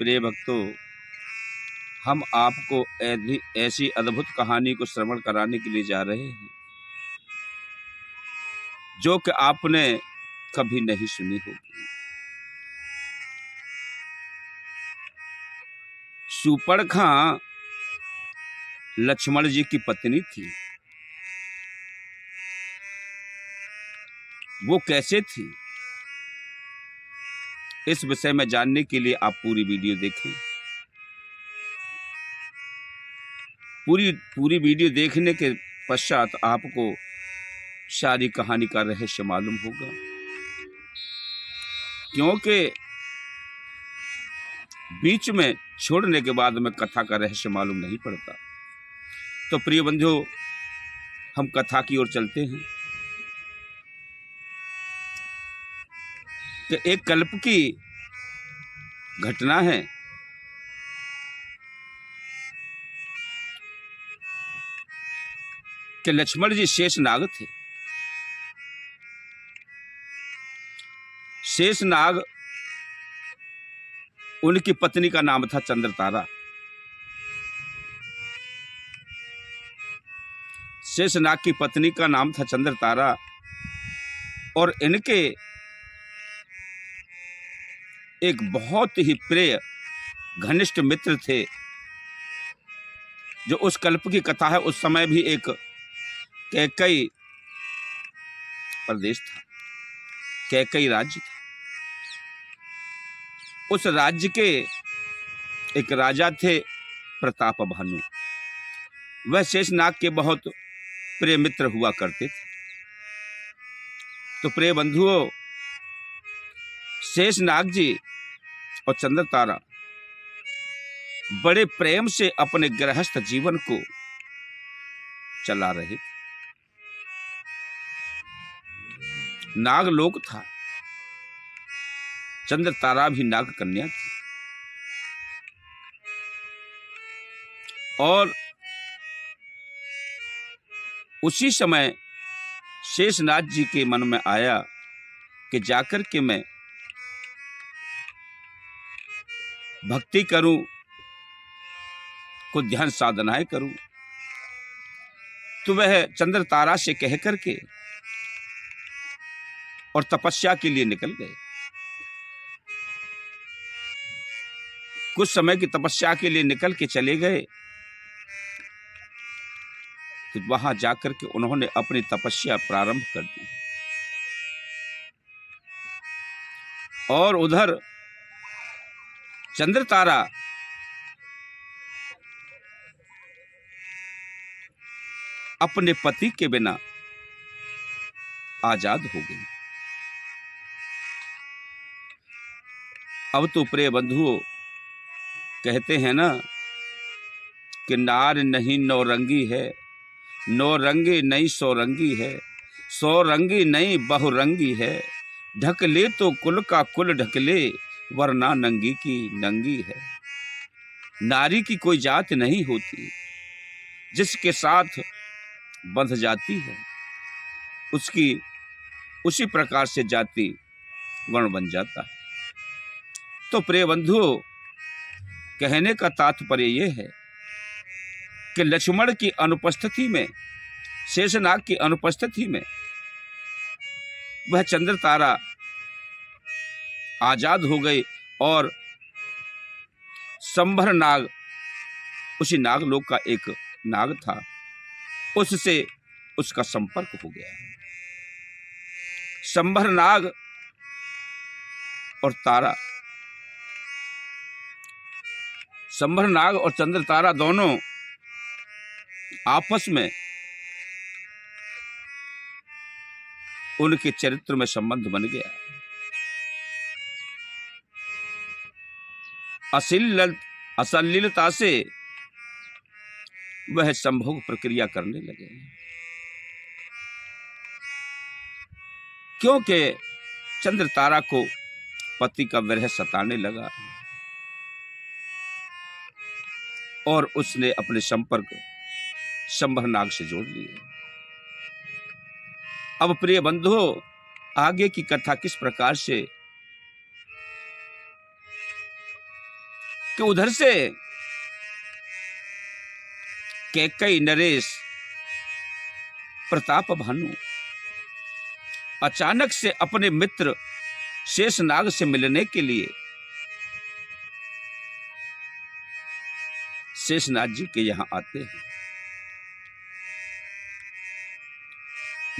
प्रिय भक्तों, हम आपको ऐसी अद्भुत कहानी को श्रवण कराने के लिए जा रहे हैं जो कि आपने कभी नहीं सुनी होगी। शूर्पणखा लक्ष्मण जी की पत्नी थी। वो कैसे थी, इस विषय में जानने के लिए आप पूरी वीडियो देखें। पूरी वीडियो देखने के पश्चात आपको सारी कहानी का रहस्य मालूम होगा, क्योंकि बीच में छोड़ने के बाद में कथा का रहस्य मालूम नहीं पड़ता। तो प्रिय बंधुओं, हम कथा की ओर चलते हैं कि एक कल्प की घटना है। कि लक्ष्मण जी शेषनाग थे। शेषनाग, उनकी पत्नी का नाम था चंद्रतारा। शेषनाग की पत्नी का नाम था चंद्रतारा और इनके एक बहुत ही प्रिय घनिष्ठ मित्र थे। जो उस कल्प की कथा है, उस समय भी एक कैकई प्रदेश था, कैकई राज्य था। उस राज्य के एक राजा थे प्रताप भानु। वह शेषनाग के बहुत प्रिय मित्र हुआ करते थे। तो प्रिय बंधुओं, शेषनाग जी और चंद्रतारा बड़े प्रेम से अपने गृहस्थ जीवन को चला रहे थे। नागलोक था, चंद्रतारा भी नाग कन्या थी। और उसी समय शेषनाग जी के मन में आया कि जाकर के मैं भक्ति करूं, कुछ ध्यान साधनाएं करूं। तो वह चंद्रतारा से कह करके और तपस्या के लिए निकल गए। कुछ समय की तपस्या के लिए निकल के चले गए। तो वहां जाकर के उन्होंने अपनी तपस्या प्रारंभ कर दी। और उधर चंद्रतारा अपने पति के बिना आजाद हो गई। अब तो प्रिय बंधुओं, कहते हैं ना कि नार नहीं नौरंगी है, नौरंगी नहीं सौरंगी है, सौरंगी नहीं बहुरंगी है, ढक ले तो कुल का कुल ढक ले, वरना नंगी की नंगी है। नारी की कोई जात नहीं होती, जिसके साथ बंध जाती है उसकी उसी प्रकार से जाति वर्ण बन जाता है। तो प्रिय बंधुओं, कहने का तात्पर्य यह है कि लक्ष्मण की अनुपस्थिति में, शेषनाग की अनुपस्थिति में वह चंद्रतारा आजाद हो गई और संभर नाग, उसी नागलोक का एक नाग था, उससे उसका संपर्क हो गया। संभर नाग और तारा, संभर नाग और चंद्रतारा दोनों आपस में उनके चरित्र में संबंध बन गया। अश्लीलता से वह संभोग प्रक्रिया करने लगे, क्योंकि चंद्रतारा को पति का विरह सताने लगा और उसने अपने संपर्क संभरनाग से जोड़ लिए। अब प्रिय बंधुओं, आगे की कथा किस प्रकार से कि उधर से कैकई नरेश प्रताप भानु अचानक से अपने मित्र शेषनाग से मिलने के लिए शेषनाग जी के यहां आते हैं।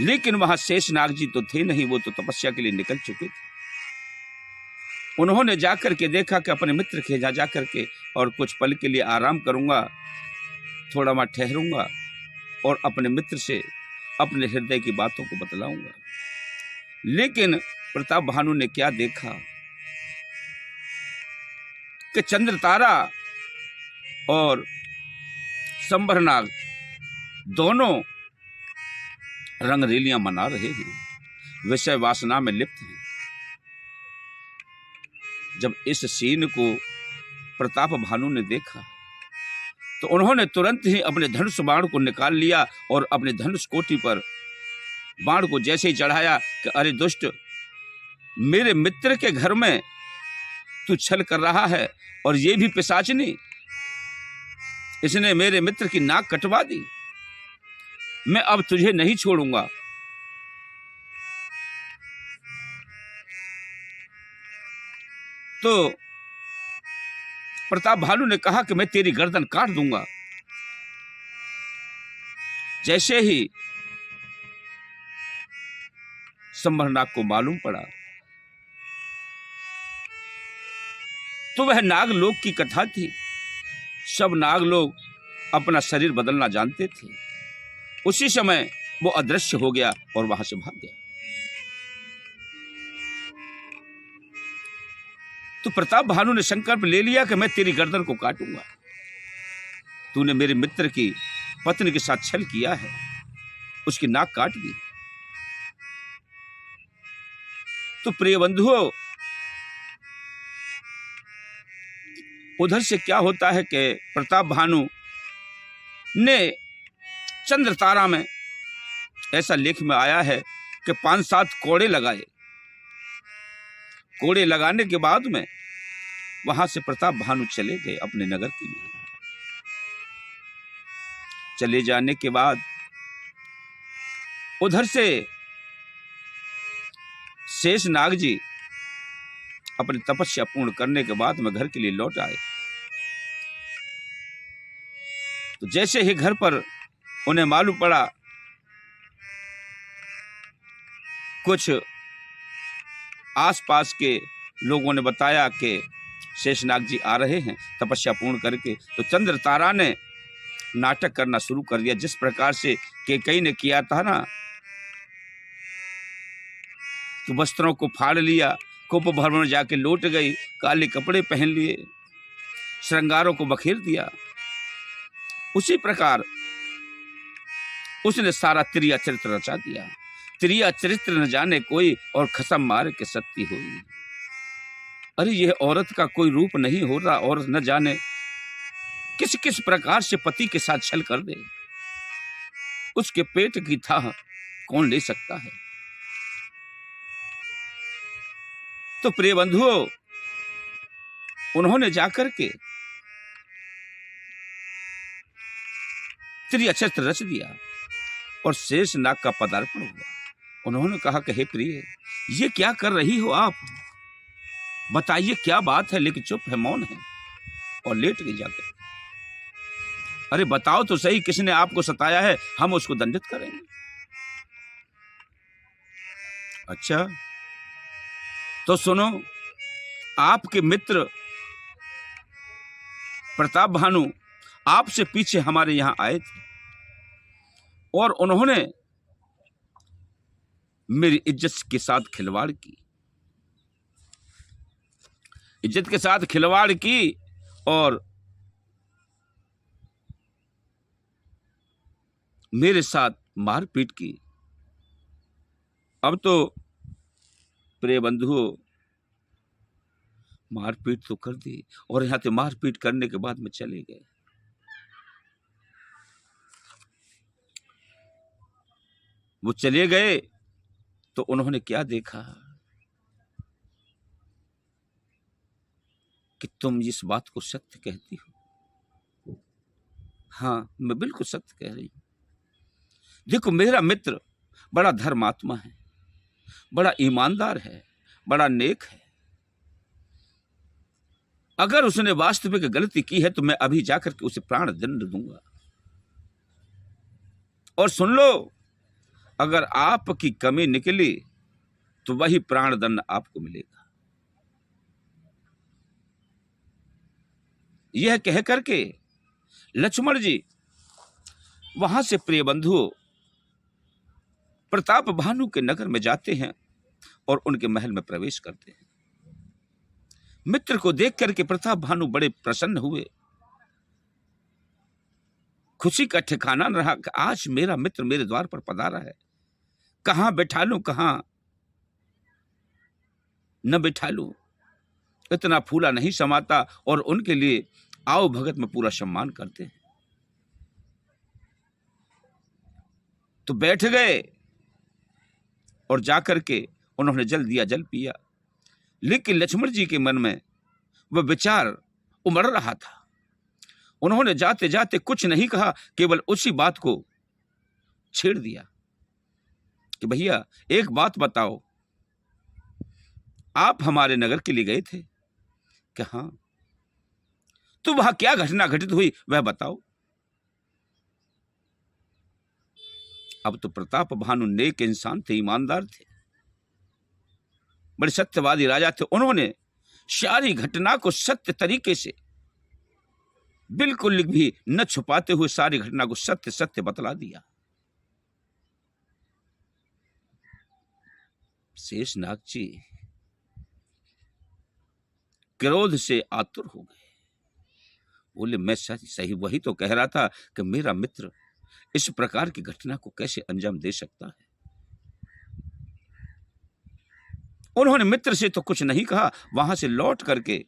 लेकिन वहां शेषनाग जी तो थे नहीं, वो तो तपस्या के लिए निकल चुके थे। उन्होंने जाकर के देखा कि अपने मित्र के यहाँ जाकर के और कुछ पल के लिए आराम करूंगा, थोड़ा मैं ठहरूंगा और अपने मित्र से अपने हृदय की बातों को बतलाऊंगा। लेकिन प्रताप भानु ने क्या देखा कि चंद्र तारा और संबरनाग दोनों रंगरेलियां मना रहे हैं, विषय वासना में लिप्त हैं। जब इस सीन को प्रताप भानु ने देखा तो उन्होंने तुरंत ही अपने धनुष बाण को निकाल लिया और अपने धनुष कोटी पर बाण को जैसे ही चढ़ाया कि अरे दुष्ट, मेरे मित्र के घर में तू छल कर रहा है और ये भी पिशाचिनी, इसने मेरे मित्र की नाक कटवा दी, मैं अब तुझे नहीं छोड़ूंगा। तो प्रताप भानु ने कहा कि मैं तेरी गर्दन काट दूंगा। जैसे ही संबरनाग को मालूम पड़ा तो वह नागलोक की कथा थी। सब नागलोग अपना शरीर बदलना जानते थे। उसी समय वो अदृश्य हो गया और वहां से भाग गया। तो प्रताप भानु ने संकल्प ले लिया कि मैं तेरी गर्दन को काटूंगा। तूने मेरे मित्र की पत्नी के साथ छल किया है, उसकी नाक काट दी। तो प्रिय बंधुओं, उधर से क्या होता है कि प्रताप भानु ने चंद्र तारा में, ऐसा लेख में आया है कि 5-7 कोड़े लगाए। कोड़े लगाने के बाद में वहां से प्रताप भानु चले गए अपने नगर के लिए। चले जाने के बाद उधर से शेषनाग जी अपनी तपस्या पूर्ण करने के बाद में घर के लिए लौट आए। तो जैसे ही घर पर उन्हें मालूम पड़ा, कुछ आसपास के लोगों ने बताया कि शेषनाग जी आ रहे हैं तपस्या पूर्ण करके, तो चंद्र तारा ने नाटक करना शुरू कर दिया। जिस प्रकार से कैकेयी ने किया था ना, तो वस्त्रों को फाड़ लिया, कुप भर में जाके लौट गई, काले कपड़े पहन लिए, श्रृंगारों को बखेर दिया। उसी प्रकार उसने सारा त्रिया चरित्र रचा दिया। त्रिया चरित्र न जाने कोई और खसम मार के सत्ती हुई। अरे यह औरत का कोई रूप नहीं हो रहा और न जाने किस किस प्रकार से पति के साथ छल कर दे। उसके पेट की थाह कौन ले सकता है। तो प्रिय बंधुओं, उन्होंने जाकर के त्रिअचरित्र रच दिया और शेषनाग का पदार्पण हुआ। उन्होंने कहा कि हे प्रिय, ये क्या कर रही हो आप, बताइए क्या बात है। लेकिन चुप है, मौन है और लेट गई जाकर। अरे बताओ तो सही, किसने आपको सताया है, हम उसको दंडित करेंगे। अच्छा तो सुनो, आपके मित्र प्रताप भानु आपसे पीछे हमारे यहां आए थे और उन्होंने मेरी इज्जत के साथ खिलवाड़ की, इज्जत के साथ खिलवाड़ की और मेरे साथ मारपीट की। अब तो प्रिय बंधुओं, मारपीट तो कर दी और यहां से मारपीट करने के बाद में चले गए। वो चले गए तो उन्होंने क्या देखा, कि तुम इस बात को सत्य कहती हो? हाँ, मैं बिल्कुल सत्य कह रही हूं। देखो, मेरा मित्र बड़ा धर्मात्मा है, बड़ा ईमानदार है, बड़ा नेक है। अगर उसने वास्तविक गलती की है तो मैं अभी जाकर के उसे प्राण दंड दूंगा। और सुन लो, अगर आपकी कमी निकली तो वही प्राण दंड आपको मिलेगा। यह कह करके लक्ष्मण जी वहां से प्रिय बंधु प्रताप भानु के नगर में जाते हैं और उनके महल में प्रवेश करते हैं। मित्र को देख करके प्रताप भानु बड़े प्रसन्न हुए। खुशी का ठिकाना न रहा कि आज मेरा मित्र मेरे द्वार पर पधारा है, कहां बैठा लूं, कहां न बैठा लूं। इतना फूला नहीं समाता और उनके लिए आओ भगत में पूरा सम्मान करते हैं। तो बैठ गए और जाकर के उन्होंने जल दिया, जल पिया। लेकिन लक्ष्मण जी के मन में वह विचार उमड़ रहा था। उन्होंने जाते जाते कुछ नहीं कहा, केवल उसी बात को छेड़ दिया कि भैया एक बात बताओ, आप हमारे नगर के लिए गए थे? कि हाँ। तो वहां क्या घटना घटित हुई वह बताओ। अब तो प्रताप भानु नेक इंसान थे, ईमानदार थे, बड़े सत्यवादी राजा थे। उन्होंने सारी घटना को सत्य तरीके से, बिल्कुल भी न छुपाते हुए सारी घटना को सत्य सत्य बतला दिया। शेषनाग जी क्रोध से आतुर हो गए। बोले, मैं सही वही तो कह रहा था कि मेरा मित्र इस प्रकार की घटना को कैसे अंजाम दे सकता है। उन्होंने मित्र से तो कुछ नहीं कहा, वहां से लौट करके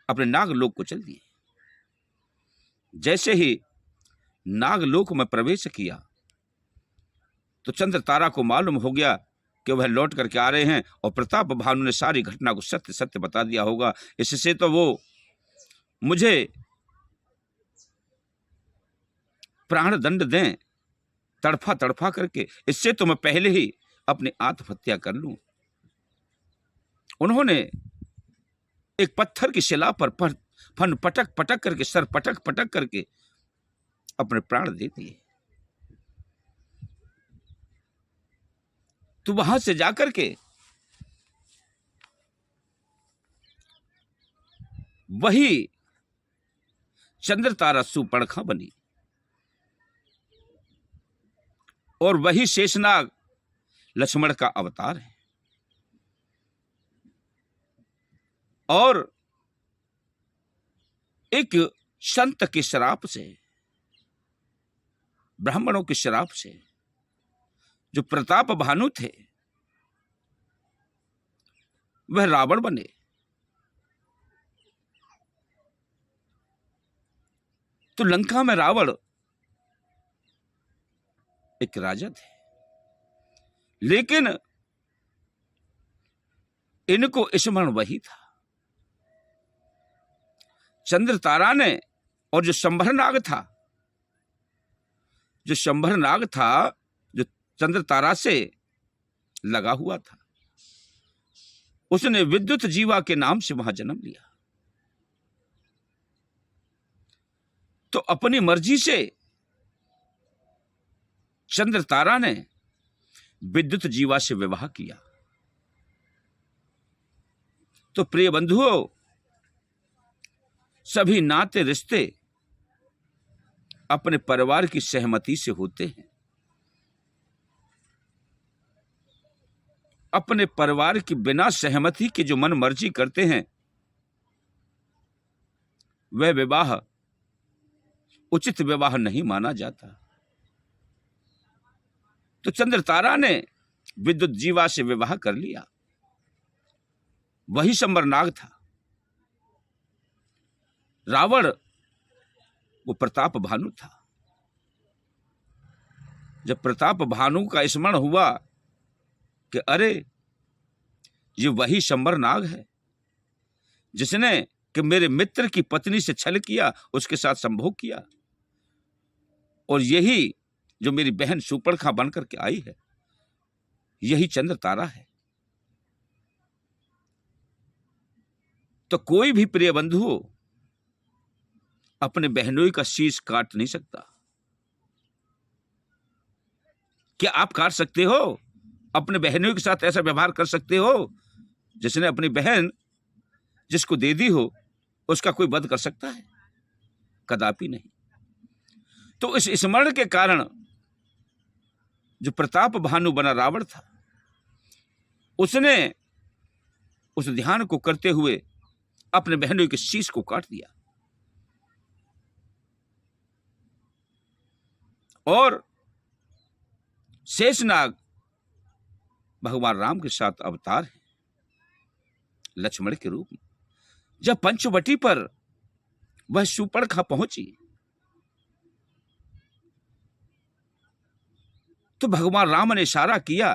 अपने नागलोक को चल दिए। जैसे ही नागलोक में प्रवेश किया तो चंद्र तारा को मालूम हो गया कि वह लौट करके आ रहे हैं और प्रताप भानु ने सारी घटना को सत्य सत्य बता दिया होगा। इससे तो वो मुझे प्राण दंड दें तड़फा तड़फा करके, इससे तो मैं पहले ही अपनी आत्महत्या कर लूं। उन्होंने एक पत्थर की शिला पर फन पटक पटक करके, सर पटक पटक करके अपने प्राण दे दिए। तो वहां से जाकर के वही चंद्र तारा सुपर्णखा बनी और वही शेषनाग लक्ष्मण का अवतार है। और एक संत के श्राप से, ब्राह्मणों के श्राप से जो प्रताप भानु थे वह रावण बने। तो लंका में रावण एक राजा थे, लेकिन इनको स्मरण वही था। चंद्र तारा ने और जो शंभरनाग था, जो शंभरनाग था जो चंद्र तारा से लगा हुआ था, उसने विद्युत जीवा के नाम से वहां जन्म लिया। तो अपनी मर्जी से चंद्र तारा ने विद्युत जीवा से विवाह किया। तो प्रिय बंधुओं, सभी नाते रिश्ते अपने परिवार की सहमति से होते हैं। अपने परिवार की बिना सहमति के जो मन मर्जी करते हैं वह विवाह उचित विवाह नहीं माना जाता। तो चंद्र तारा ने विद्युत जीवा से विवाह कर लिया। वही शंभरनाग था। रावण वो प्रताप भानु था। जब प्रताप भानु का स्मरण हुआ कि अरे ये वही शंभरनाग है, जिसने कि मेरे मित्र की पत्नी से छल किया, उसके साथ संभोग किया। और यही जो मेरी बहन शूर्पणखा बनकर के आई है, यही चंद्र तारा है। तो कोई भी प्रिय बंधु अपने बहनोई का शीश काट नहीं सकता। क्या आप काट सकते हो? अपने बहनों के साथ ऐसा व्यवहार कर सकते हो? जिसने अपनी बहन जिसको दे दी हो, उसका कोई वध कर सकता है? कदापि नहीं। तो इस स्मरण के कारण जो प्रताप भानु बना रावण था, उसने उस ध्यान को करते हुए अपने बहनों के शीश को काट दिया। और शेषनाग भगवान राम के साथ अवतार है लक्ष्मण के रूप में। जब पंचवटी पर वह शूर्पणखा पहुंची तो भगवान राम ने इशारा किया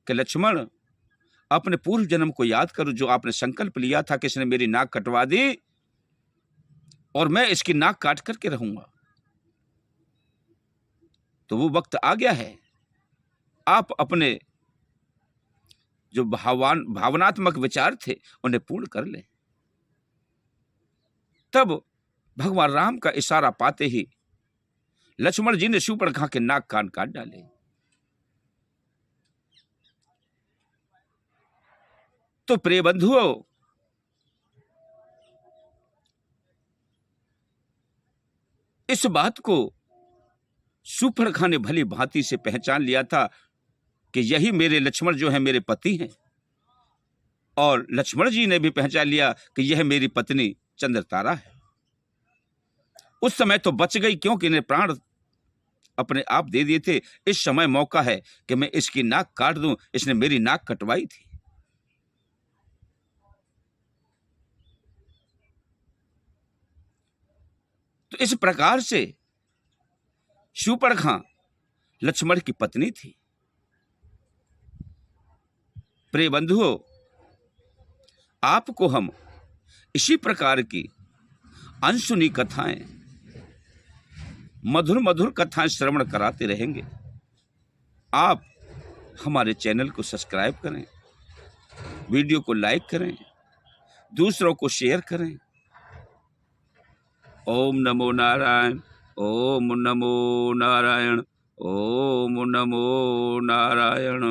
कि लक्ष्मण, अपने पूर्व जन्म को याद करो, जो आपने संकल्प लिया था कि इसने मेरी नाक कटवा दी और मैं इसकी नाक काट करके रहूंगा। तो वो वक्त आ गया है, आप अपने जो भावनात्मक विचार थे उन्हें पूर्ण कर लें। तब भगवान राम का इशारा पाते ही लक्ष्मण जी ने शूर्पणखा के नाक कान काट डाले। तो प्रिय बंधुओं, इस बात को शूर्पणखा ने भली भांति से पहचान लिया था कि यही मेरे लक्ष्मण जो है मेरे पति हैं, और लक्ष्मण जी ने भी पहचान लिया कि यह मेरी पत्नी चंद्र तारा है। उस समय तो बच गई, क्योंकि इन्हें प्राण अपने आप दे दिए थे। इस समय मौका है कि मैं इसकी नाक काट दूं, इसने मेरी नाक कटवाई थी। तो इस प्रकार से शूर्पणखा लक्ष्मण की पत्नी थी। प्रिय बंधुओं, आपको हम इसी प्रकार की अनसुनी कथाएं, मधुर मधुर कथाएं श्रवण कराते रहेंगे। आप हमारे चैनल को सब्सक्राइब करें, वीडियो को लाइक करें, दूसरों को शेयर करें। ओम नमो नारायण, ओम नमो नारायण, ओम नमो नारायण।